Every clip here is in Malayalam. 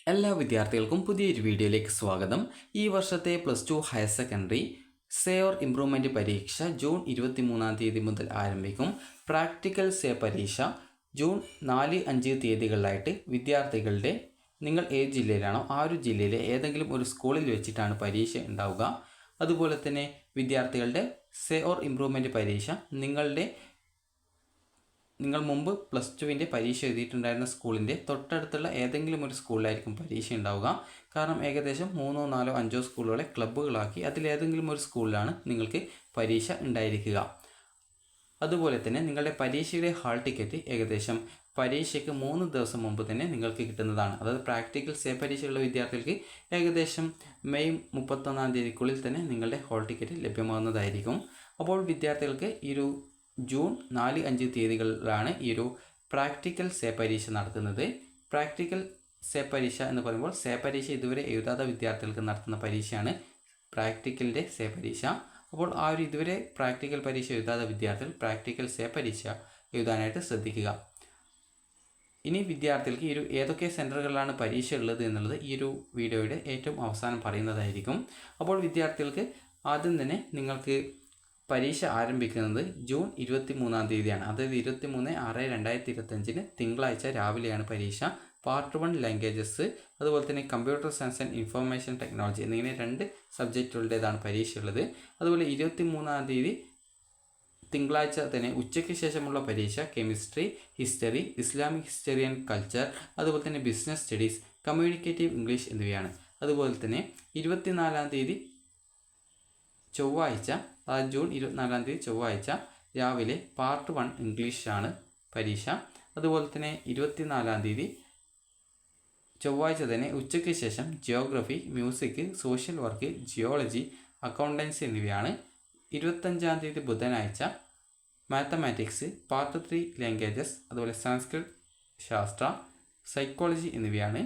എല്ലാ വിദ്യാർത്ഥികൾക്കും പുതിയൊരു വീഡിയോയിലേക്ക് സ്വാഗതം. ഈ വർഷത്തെ +2 higher secondary say or improvement പരീക്ഷ ജൂൺ 23 മുതൽ ആരംഭിക്കും. പ്രാക്ടിക്കൽ സേ പരീക്ഷ ജൂൺ 4-5 തീയതികളിലായിട്ട് വിദ്യാർത്ഥികളുടെ നിങ്ങൾ ഏത് ജില്ലയിലാണോ ആ ഒരു ജില്ലയിലെ ഏതെങ്കിലും ഒരു സ്കൂളിൽ വെച്ചിട്ടാണ് പരീക്ഷ ഉണ്ടാവുക. അതുപോലെ തന്നെ വിദ്യാർത്ഥികളുടെ സേ ഓർ ഇംപ്രൂവ്മെൻറ്റ് പരീക്ഷ നിങ്ങൾ മുമ്പ് +2വിൻ്റെ പരീക്ഷ എഴുതിയിട്ടുണ്ടായിരുന്ന സ്കൂളിൻ്റെ തൊട്ടടുത്തുള്ള ഏതെങ്കിലും ഒരു സ്കൂളിലായിരിക്കും പരീക്ഷ ഉണ്ടാവുക. കാരണം ഏകദേശം 3, 4, 5 സ്കൂളുകളെ ക്ലബ്ബുകളാക്കി അതിലേതെങ്കിലും ഒരു സ്കൂളിലാണ് നിങ്ങൾക്ക് പരീക്ഷ ഉണ്ടായിരിക്കുക. അതുപോലെ തന്നെ നിങ്ങളുടെ പരീക്ഷയുടെ ഹാൾ ടിക്കറ്റ് ഏകദേശം പരീക്ഷയ്ക്ക് 3 ദിവസം മുമ്പ് തന്നെ നിങ്ങൾക്ക് കിട്ടുന്നതാണ്. അതായത് പ്രാക്ടിക്കൽ സേ പരീക്ഷയുള്ള വിദ്യാർത്ഥികൾക്ക് ഏകദേശം മെയ് 31 തന്നെ നിങ്ങളുടെ ഹാൾ ടിക്കറ്റ് ലഭ്യമാകുന്നതായിരിക്കും. അപ്പോൾ വിദ്യാർത്ഥികൾക്ക് ജൂൺ 4-5 തീയതികളിലാണ് ഈ ഒരു പ്രാക്ടിക്കൽ സേ പരീക്ഷ നടത്തുന്നത്. പ്രാക്ടിക്കൽ സേ പരീക്ഷ എന്ന് പറയുമ്പോൾ സേ പരീക്ഷ ഇതുവരെ എഴുതാത്ത വിദ്യാർത്ഥികൾക്ക് നടത്തുന്ന പരീക്ഷയാണ് പ്രാക്ടിക്കലിൻ്റെ സേ പരീക്ഷ. അപ്പോൾ ഇതുവരെ പ്രാക്ടിക്കൽ പരീക്ഷ എഴുതാത്ത വിദ്യാർത്ഥികൾ പ്രാക്ടിക്കൽ സേ പരീക്ഷ എഴുതാനായിട്ട് ശ്രദ്ധിക്കുക. ഇനി വിദ്യാർത്ഥികൾക്ക് ഏതൊക്കെ സെൻറ്ററുകളിലാണ് പരീക്ഷ ഉള്ളത് എന്നുള്ളത് ഈ ഒരു വീഡിയോയുടെ ഏറ്റവും അവസാനം പറയുന്നതായിരിക്കും. അപ്പോൾ വിദ്യാർത്ഥികൾക്ക് ആദ്യം തന്നെ നിങ്ങൾക്ക് പരീക്ഷ ആരംഭിക്കുന്നത് ജൂൺ 23 അതായത് 23/6/2025 തിങ്കളാഴ്ച രാവിലെയാണ് പരീക്ഷ. പാർട്ട് 1 ലാംഗ്വേജസ്, അതുപോലെ തന്നെ computer science and information technology എന്നിങ്ങനെ 2 സബ്ജക്റ്റുകളുടേതാണ് പരീക്ഷ ഉള്ളത്. അതുപോലെ 23 തിങ്കളാഴ്ച തന്നെ ഉച്ചയ്ക്ക് ശേഷമുള്ള പരീക്ഷ chemistry, history, Islamic history and culture, അതുപോലെ തന്നെ ബിസിനസ് സ്റ്റഡീസ്, കമ്മ്യൂണിക്കേറ്റീവ് ഇംഗ്ലീഷ് എന്നിവയാണ്. അതുപോലെ തന്നെ 24 ചൊവ്വാഴ്ച, ജൂൺ 24 ചൊവ്വാഴ്ച രാവിലെ പാർട്ട് 1 ഇംഗ്ലീഷാണ് പരീക്ഷ. അതുപോലെ തന്നെ 24 ചൊവ്വാഴ്ച തന്നെ ഉച്ചയ്ക്ക് ശേഷം geography, music, social work, geology, accountancy എന്നിവയാണ്. 25 ബുധനാഴ്ച മാത്തമാറ്റിക്സ്, പാർട്ട് 3 ലാംഗ്വേജസ്, അതുപോലെ സംസ്കൃത്, ശാസ്ത്ര, സൈക്കോളജി എന്നിവയാണ്.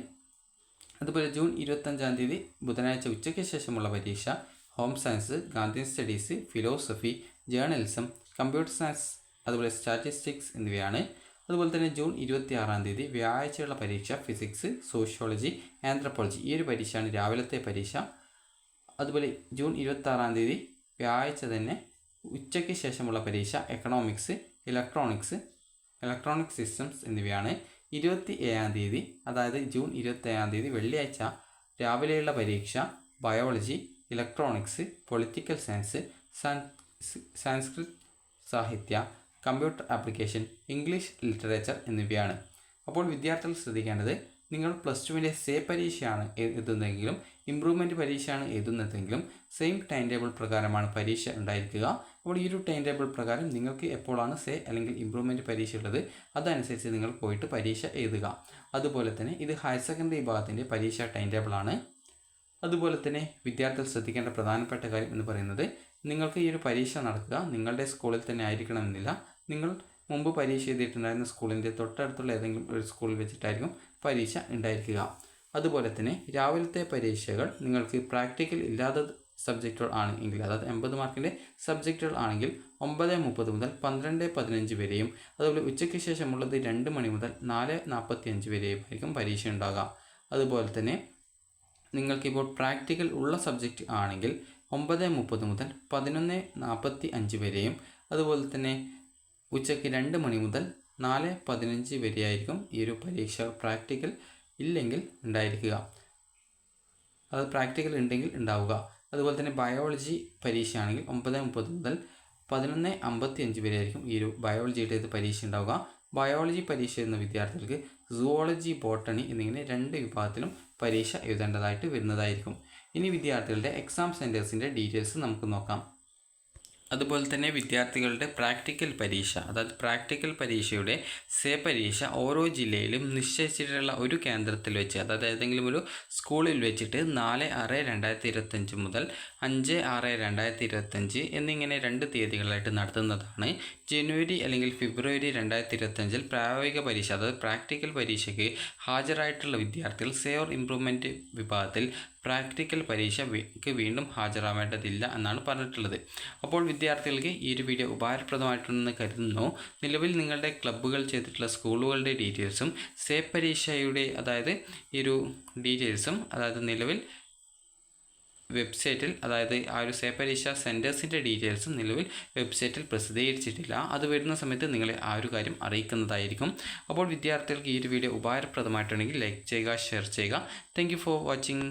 അതുപോലെ ജൂൺ 25 ബുധനാഴ്ച ഉച്ചയ്ക്ക് ശേഷമുള്ള പരീക്ഷ home science, Gandhian studies, philosophy, journalism, computer science, അതുപോലെ സ്റ്റാറ്റിസ്റ്റിക്സ് എന്നിവയാണ്. അതുപോലെ തന്നെ ജൂൺ 26 വ്യാഴാഴ്ചയുള്ള പരീക്ഷ ഫിസിക്സ്, സോഷ്യോളജി, ആന്ത്രപ്പോളജി. ഈ ഒരു പരീക്ഷയാണ് രാവിലത്തെ പരീക്ഷ. അതുപോലെ ജൂൺ 26 വ്യാഴാഴ്ച തന്നെ ഉച്ചയ്ക്ക് ശേഷമുള്ള പരീക്ഷ എക്കണോമിക്സ്, ഇലക്ട്രോണിക് സിസ്റ്റംസ് എന്നിവയാണ്. 27 അതായത് ജൂൺ 27 വെള്ളിയാഴ്ച രാവിലെയുള്ള പരീക്ഷ biology, electronics, political science, Sanskrit സാഹിത്യ, കമ്പ്യൂട്ടർ ആപ്ലിക്കേഷൻ, ഇംഗ്ലീഷ് ലിറ്ററേച്ചർ എന്നിവയാണ്. അപ്പോൾ വിദ്യാർത്ഥികൾ ശ്രദ്ധിക്കേണ്ടത്, നിങ്ങൾ +2വിൻ്റെ സേ പരീക്ഷയാണ് എഴുതുന്നതെങ്കിലും ഇംപ്രൂവ്മെൻറ്റ് പരീക്ഷയാണ് എഴുതുന്നതെങ്കിലും സെയിം ടൈം ടേബിൾ പ്രകാരമാണ് പരീക്ഷ ഉണ്ടായിരിക്കുക. അപ്പോൾ ഈ ഒരു ടൈം ടേബിൾ പ്രകാരം നിങ്ങൾക്ക് എപ്പോഴാണ് സേ അല്ലെങ്കിൽ ഇംപ്രൂവ്മെൻറ്റ് പരീക്ഷ ഉള്ളത് അതനുസരിച്ച് നിങ്ങൾ പോയിട്ട് പരീക്ഷ എഴുതുക. അതുപോലെ തന്നെ ഇത് ഹയർ സെക്കൻഡറി വിഭാഗത്തിൻ്റെ പരീക്ഷ ടൈം ടേബിളാണ്. അതുപോലെ തന്നെ വിദ്യാർത്ഥികൾ ശ്രദ്ധിക്കേണ്ട പ്രധാനപ്പെട്ട കാര്യം എന്ന് പറയുന്നത്, നിങ്ങൾക്ക് ഈ ഒരു പരീക്ഷ നടക്കുക നിങ്ങളുടെ സ്കൂളിൽ തന്നെ ആയിരിക്കണമെന്നില്ല. നിങ്ങൾ മുമ്പ് പരീക്ഷ എഴുതിയിട്ടുണ്ടായിരുന്ന സ്കൂളിൻ്റെ തൊട്ടടുത്തുള്ള ഏതെങ്കിലും ഒരു സ്കൂളിൽ വെച്ചിട്ടായിരിക്കും പരീക്ഷ ഉണ്ടായിരിക്കുക. അതുപോലെ തന്നെ രാവിലത്തെ പരീക്ഷകൾ നിങ്ങൾക്ക് പ്രാക്ടിക്കൽ ഇല്ലാത്ത സബ്ജക്റ്റുകൾ ആണെങ്കിൽ, അതായത് 80 മാർക്കിൻ്റെ സബ്ജക്റ്റുകൾ ആണെങ്കിൽ 9:30 മുതൽ 12:15 വരെയും, അതുപോലെ ഉച്ചയ്ക്ക് ശേഷമുള്ളത് 2 മണി മുതൽ 4:45 വരെയും ആയിരിക്കും പരീക്ഷ ഉണ്ടാകുക. അതുപോലെ തന്നെ നിങ്ങൾക്കിപ്പോൾ പ്രാക്ടിക്കൽ ഉള്ള സബ്ജക്റ്റ് ആണെങ്കിൽ 9:30 മുതൽ 11:45 വരെയും, അതുപോലെ തന്നെ ഉച്ചയ്ക്ക് 2 മണി മുതൽ 4:15 വരെയായിരിക്കും ഈ ഒരു പരീക്ഷ പ്രാക്ടിക്കൽ ഇല്ലെങ്കിൽ ഉണ്ടായിരിക്കുക. അത് പ്രാക്ടിക്കൽ ഉണ്ടെങ്കിൽ ഉണ്ടാവുക. അതുപോലെ തന്നെ ബയോളജി പരീക്ഷയാണെങ്കിൽ 9:30 മുതൽ 11:55 വരെയായിരിക്കും ഈ ഒരു ബയോളജിയുടെ പരീക്ഷ ഉണ്ടാവുക. ബയോളജി പരീക്ഷ എന്ന വിദ്യാർത്ഥികൾക്ക് സുവോളജി, ബോട്ടണി എന്നിങ്ങനെ 2 വിഭാഗത്തിലും പരീക്ഷ എഴുതേണ്ടതായിട്ട് വരുന്നതായിരിക്കും. ഇനി വിദ്യാർത്ഥികളുടെ എക്സാം സെൻറ്റേഴ്സിൻ്റെ ഡീറ്റെയിൽസ് നമുക്ക് നോക്കാം. അതുപോലെ തന്നെ വിദ്യാർത്ഥികളുടെ പ്രാക്ടിക്കൽ പരീക്ഷ, അതായത് പ്രാക്ടിക്കൽ പരീക്ഷയുടെ സേ പരീക്ഷ ഓരോ ജില്ലയിലും നിശ്ചയിച്ചിട്ടുള്ള ഒരു കേന്ദ്രത്തിൽ വെച്ച്, അതായത് ഏതെങ്കിലും ഒരു സ്കൂളിൽ വെച്ചിട്ട് 4/6/2025 മുതൽ 5/6/2025 എന്നിങ്ങനെ 2 തീയതികളായിട്ട് നടത്തുന്നതാണ്. ജനുവരി അല്ലെങ്കിൽ ഫെബ്രുവരി 2025 പ്രായോഗിക പരീക്ഷ, അതായത് പ്രാക്ടിക്കൽ പരീക്ഷയ്ക്ക് ഹാജരായിട്ടുള്ള വിദ്യാർത്ഥികൾ സേ ഓർ ഇംപ്രൂവ്മെൻറ്റ് വിഭാഗത്തിൽ പ്രാക്ടിക്കൽ പരീക്ഷയ്ക്ക് വീണ്ടും ഹാജരാവേണ്ടതില്ല എന്നാണ് പറഞ്ഞിട്ടുള്ളത്. അപ്പോൾ വിദ്യാർത്ഥികൾക്ക് ഈ ഒരു വീഡിയോ ഉപകാരപ്രദമായിട്ടുണ്ടെന്ന് കരുതുന്നു. നിലവിൽ നിങ്ങളുടെ ക്ലബ്ബുകൾ ചെയ്തിട്ടുള്ള സ്കൂളുകളുടെ ഡീറ്റെയിൽസും സേ പരീക്ഷയുടെ അതായത് ഈ ഒരു ഡീറ്റെയിൽസും അതായത് നിലവിൽ വെബ്സൈറ്റിൽ അതായത് ആ ഒരു സേ പരീക്ഷ സെൻറ്റേഴ്സിൻ്റെ ഡീറ്റെയിൽസും നിലവിൽ വെബ്സൈറ്റിൽ പ്രസിദ്ധീകരിച്ചിട്ടില്ല. അത് വരുന്ന സമയത്ത് നിങ്ങളെ ആ ഒരു കാര്യം അറിയിക്കുന്നതായിരിക്കും. അപ്പോൾ വിദ്യാർത്ഥികൾക്ക് ഈ ഒരു വീഡിയോ ഉപകാരപ്രദമായിട്ടുണ്ടെങ്കിൽ ലൈക്ക് ചെയ്യുക, ഷെയർ ചെയ്യുക. Thank you for watching.